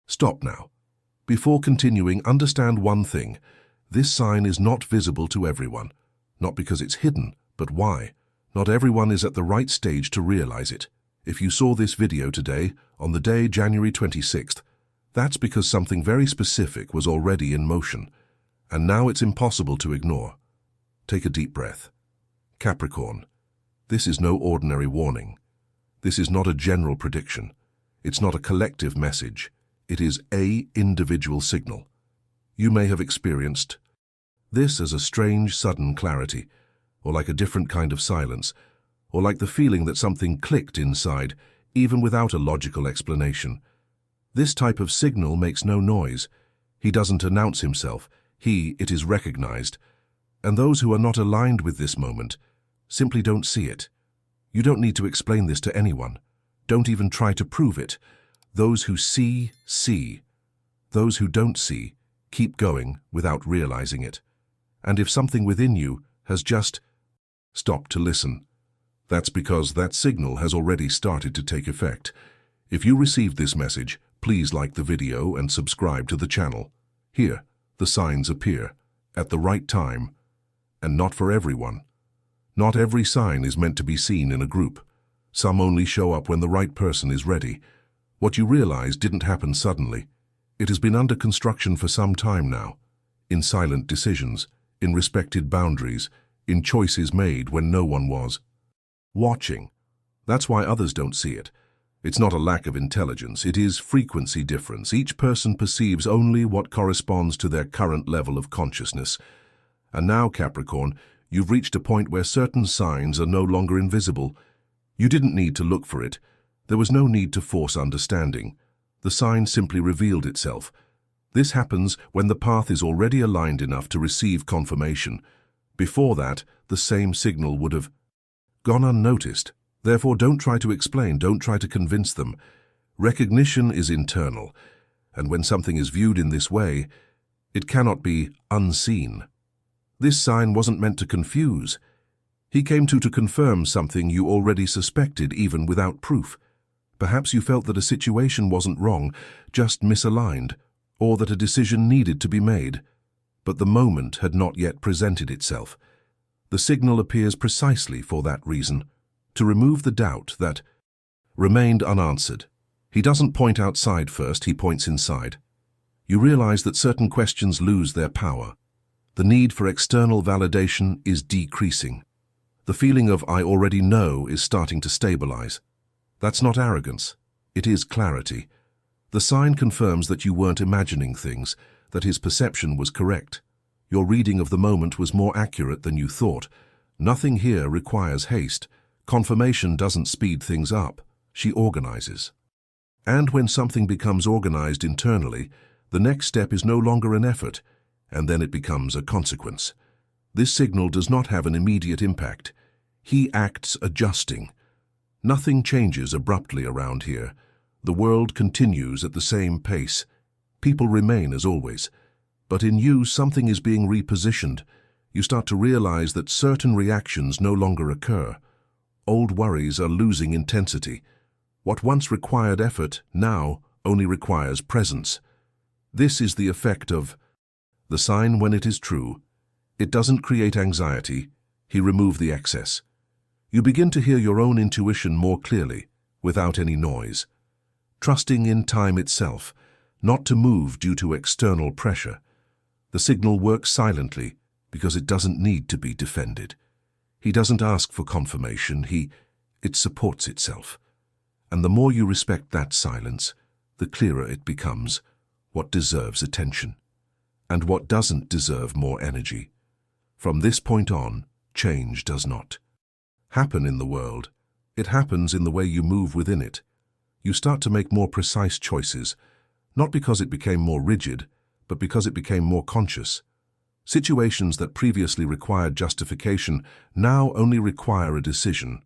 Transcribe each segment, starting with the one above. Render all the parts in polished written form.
Stop now. Before continuing, understand one thing. This sign is not visible to everyone. Not because it's hidden, but why? Not everyone is at the right stage to realize it. If you saw this video today, on the day January 26th, that's because something very specific was already in motion, and now it's impossible to ignore. Take a deep breath. Capricorn, this is no ordinary warning. This is not a general prediction. It's not a collective message. It is an individual signal. You may have experienced this as a strange, sudden clarity, or like a different kind of silence, or like the feeling that something clicked inside, even without a logical explanation. This type of signal makes no noise. He doesn't announce himself. It is recognized. And those who are not aligned with this moment simply don't see it. You don't need to explain this to anyone. Don't even try to prove it. Those who see, see. Those who don't see, keep going without realizing it. And if something within you has just stopped to listen, that's because that signal has already started to take effect. If you received this message, please like the video and subscribe to the channel. Here, the signs appear, at the right time, and not for everyone. Not every sign is meant to be seen in a group. Some only show up when the right person is ready. What you realize didn't happen suddenly. It has been under construction for some time now, in silent decisions, in respected boundaries, in choices made when no one was watching. That's why others don't see it. It's not a lack of intelligence, it is frequency difference. Each person perceives only what corresponds to their current level of consciousness. And now, Capricorn, you've reached a point where certain signs are no longer invisible. You didn't need to look for it. There was no need to force understanding. The sign simply revealed itself. This happens when the path is already aligned enough to receive confirmation. Before that, the same signal would have gone unnoticed. Therefore, don't try to explain, don't try to convince them. Recognition is internal, and when something is viewed in this way, it cannot be unseen. This sign wasn't meant to confuse. He came to confirm something you already suspected, even without proof. Perhaps you felt that a situation wasn't wrong, just misaligned, or that a decision needed to be made. But the moment had not yet presented itself. The signal appears precisely for that reason, to remove the doubt that remained unanswered. He doesn't point outside first, he points inside. You realize that certain questions lose their power. The need for external validation is decreasing. The feeling of "I already know" is starting to stabilize. That's not arrogance. It is clarity. The sign confirms that you weren't imagining things, that his perception was correct. Your reading of the moment was more accurate than you thought. Nothing here requires haste. Confirmation doesn't speed things up. She organizes. And when something becomes organized internally, the next step is no longer an effort, and then it becomes a consequence. This signal does not have an immediate impact. He acts adjusting. Nothing changes abruptly around here. The world continues at the same pace. People remain as always. But in you, something is being repositioned. You start to realize that certain reactions no longer occur. Old worries are losing intensity. What once required effort now only requires presence. This is the effect of the sign when it is true. It doesn't create anxiety. He removed the excess. You begin to hear your own intuition more clearly, without any noise. Trusting in time itself, not to move due to external pressure. The signal works silently because it doesn't need to be defended. He doesn't ask for confirmation, it supports itself. And the more you respect that silence, the clearer it becomes what deserves attention and what doesn't deserve more energy. From this point on, change does not happen in the world. It happens in the way you move within it. You start to make more precise choices, not because it became more rigid, but because it became more conscious. Situations that previously required justification now only require a decision.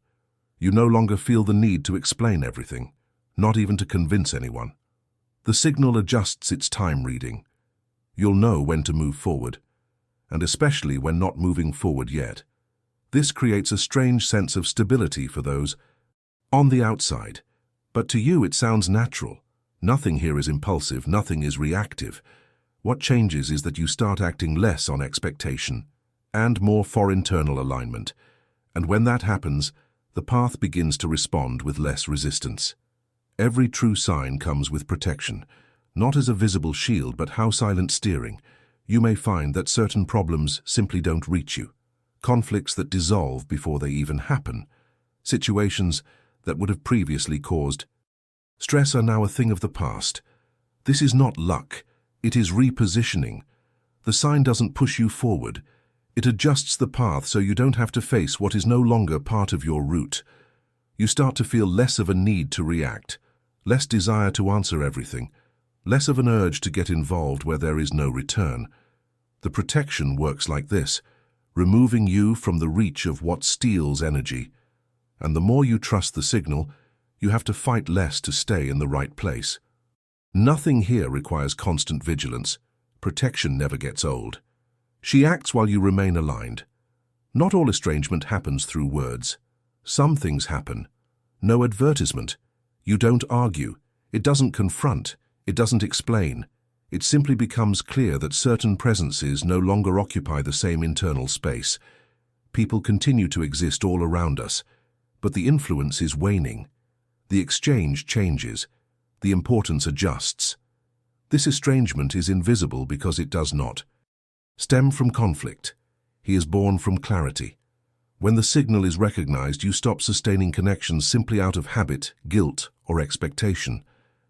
You no longer feel the need to explain everything, not even to convince anyone. The signal adjusts its time reading. You'll know when to move forward, and especially when not moving forward yet. This creates a strange sense of stability for those on the outside, but to you it sounds natural, Nothing here is impulsive, nothing is reactive. What changes is that you start acting less on expectation and more for internal alignment. And when that happens, the path begins to respond with less resistance. Every true sign comes with protection, not as a visible shield, but how silent steering. You may find that certain problems simply don't reach you. Conflicts that dissolve before they even happen. Situations that would have previously caused stress are now a thing of the past. This is not luck, it is repositioning. The sign doesn't push you forward. It adjusts the path so you don't have to face what is no longer part of your route. You start to feel less of a need to react, less desire to answer everything, less of an urge to get involved where there is no return. The protection works like this, removing you from the reach of what steals energy. And the more you trust the signal, you have to fight less to stay in the right place. Nothing here requires constant vigilance. Protection never gets old. She acts while you remain aligned. Not all estrangement happens through words. Some things happen. No advertisement. You don't argue. It doesn't confront. It doesn't explain. It simply becomes clear that certain presences no longer occupy the same internal space. People continue to exist all around us, but the influence is waning. The exchange changes. The importance adjusts. This estrangement is invisible because it does not stem from conflict. He is born from clarity. When the signal is recognized, you stop sustaining connections simply out of habit, guilt, or expectation.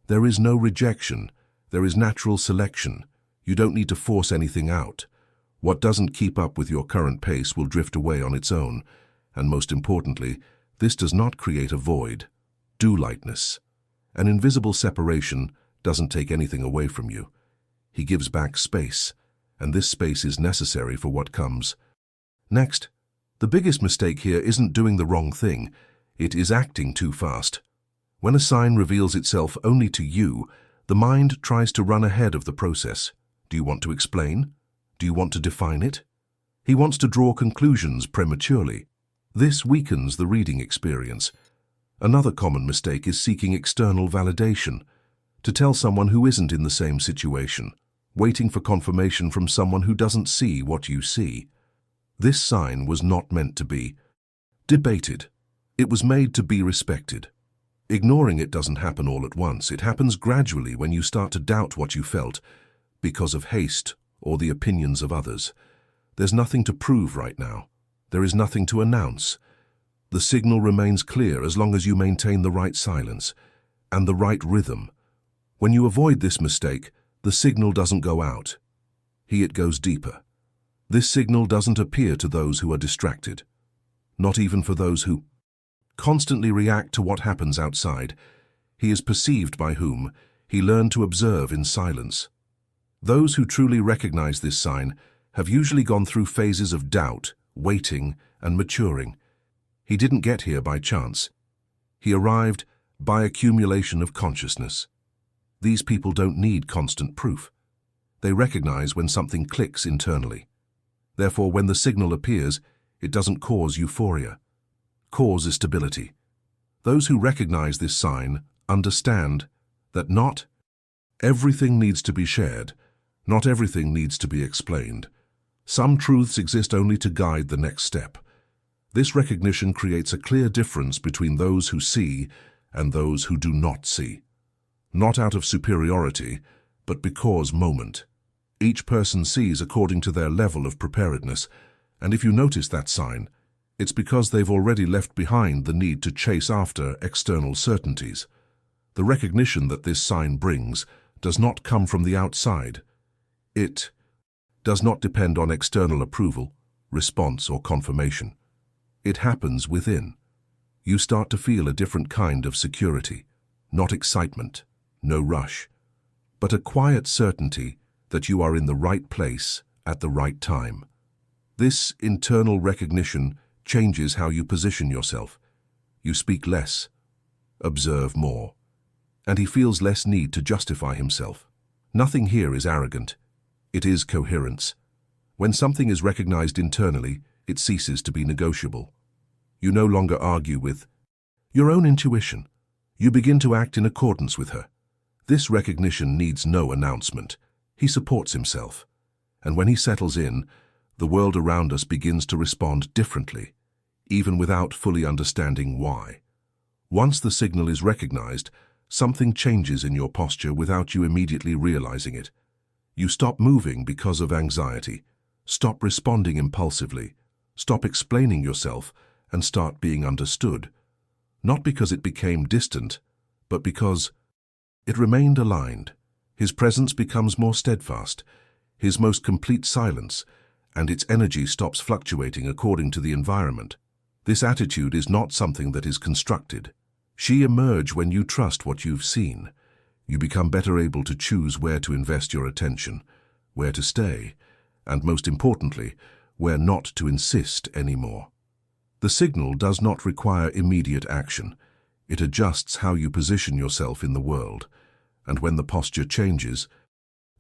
There is no rejection. There is natural selection. You don't need to force anything out. What doesn't keep up with your current pace will drift away on its own. And most importantly, this does not create a void. Do-lightness. An invisible separation doesn't take anything away from you. He gives back space, and this space is necessary for what comes. Next, the biggest mistake here isn't doing the wrong thing. It is acting too fast. When a sign reveals itself only to you, the mind tries to run ahead of the process. Do you want to explain? Do you want to define it? He wants to draw conclusions prematurely. This weakens the reading experience. Another common mistake is seeking external validation. To tell someone who isn't in the same situation, waiting for confirmation from someone who doesn't see what you see. This sign was not meant to be debated. It was made to be respected. Ignoring it doesn't happen all at once. It happens gradually when you start to doubt what you felt because of haste or the opinions of others. There's nothing to prove right now. There is nothing to announce. The signal remains clear as long as you maintain the right silence and the right rhythm. When you avoid this mistake, the signal doesn't go out. It goes deeper. This signal doesn't appear to those who are distracted, not even for those who constantly react to what happens outside. He is perceived by whom he learned to observe in silence. Those who truly recognize this sign have usually gone through phases of doubt, waiting, and maturing. He didn't get here by chance. He arrived by accumulation of consciousness. These people don't need constant proof. They recognize when something clicks internally. Therefore, when the signal appears, it doesn't cause euphoria. Cause is stability. Those who recognize this sign understand that not everything needs to be shared, not everything needs to be explained. Some truths exist only to guide the next step. This recognition creates a clear difference between those who see and those who do not see. Not out of superiority, but because moment. Each person sees according to their level of preparedness, and if you notice that sign, it's because they've already left behind the need to chase after external certainties. The recognition that this sign brings does not come from the outside. It does not depend on external approval, response, or confirmation. It happens within. You start to feel a different kind of security, not excitement, no rush, but a quiet certainty that you are in the right place at the right time. This internal recognition changes how you position yourself. You speak less, observe more, and he feels less need to justify himself. Nothing here is arrogant. It is coherence. When something is recognized internally, it ceases to be negotiable. You no longer argue with your own intuition. You begin to act in accordance with her. This recognition needs no announcement. He supports himself. And when he settles in, the world around us begins to respond differently, even without fully understanding why. Once the signal is recognized, something changes in your posture without you immediately realizing it. You stop moving because of anxiety, stop responding impulsively, stop explaining yourself, and start being understood. Not because it became distant, but because it remained aligned. His presence becomes more steadfast, his most complete silence, and its energy stops fluctuating according to the environment. This attitude is not something that is constructed. She emerges when you trust what you've seen. You become better able to choose where to invest your attention, where to stay, and most importantly, where not to insist anymore. The signal does not require immediate action. It adjusts how you position yourself in the world, and when the posture changes,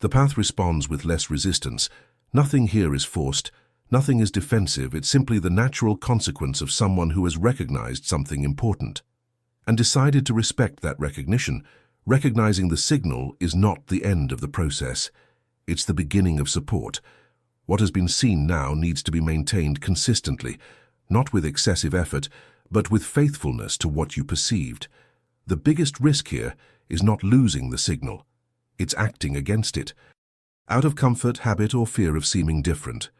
the path responds with less resistance. Nothing here is forced, nothing is defensive, it's simply the natural consequence of someone who has recognized something important and decided to respect that recognition. Recognizing the signal is not the end of the process. It's the beginning of support. What has been seen now needs to be maintained consistently, not with excessive effort, but with faithfulness to what you perceived. The biggest risk here is not losing the signal. It's acting against it, out of comfort, habit, or fear of seeming different.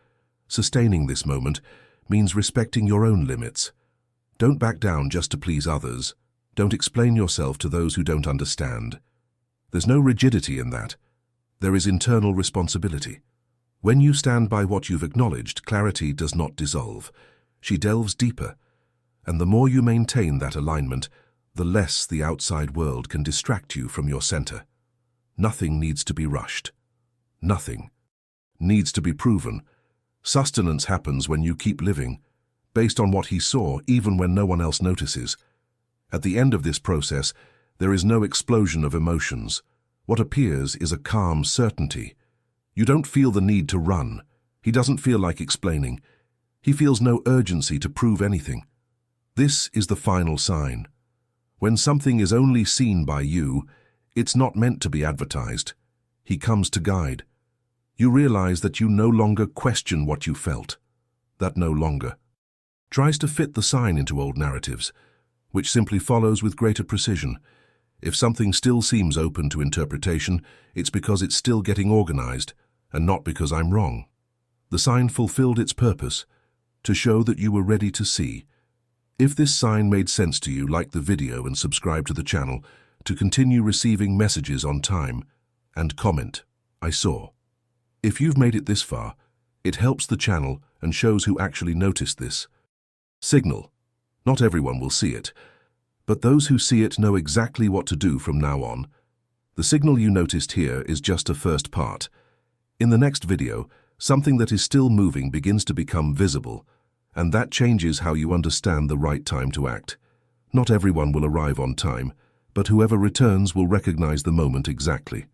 Sustaining this moment means respecting your own limits. Don't back down just to please others. Don't explain yourself to those who don't understand. There's no rigidity in that. There is internal responsibility. When you stand by what you've acknowledged, clarity does not dissolve. She delves deeper. And the more you maintain that alignment, the less the outside world can distract you from your center. Nothing needs to be rushed. Nothing needs to be proven. Sustenance happens when you keep living, based on what he saw, even when no one else notices. At the end of this process, there is no explosion of emotions. What appears is a calm certainty. You don't feel the need to run. He doesn't feel like explaining. He feels no urgency to prove anything. This is the final sign. When something is only seen by you, it's not meant to be advertised. He comes to guide. You realize that you no longer question what you felt. That no longer tries to fit the sign into old narratives, which simply follows with greater precision. If something still seems open to interpretation, it's because it's still getting organized, and not because I'm wrong. The sign fulfilled its purpose, to show that you were ready to see. If this sign made sense to you, like the video and subscribe to the channel to continue receiving messages on time, and comment, "I saw." If you've made it this far, it helps the channel and shows who actually noticed this signal. Not everyone will see it, but those who see it know exactly what to do from now on. The signal you noticed here is just a first part. In the next video, something that is still moving begins to become visible, and that changes how you understand the right time to act. Not everyone will arrive on time, but whoever returns will recognize the moment exactly.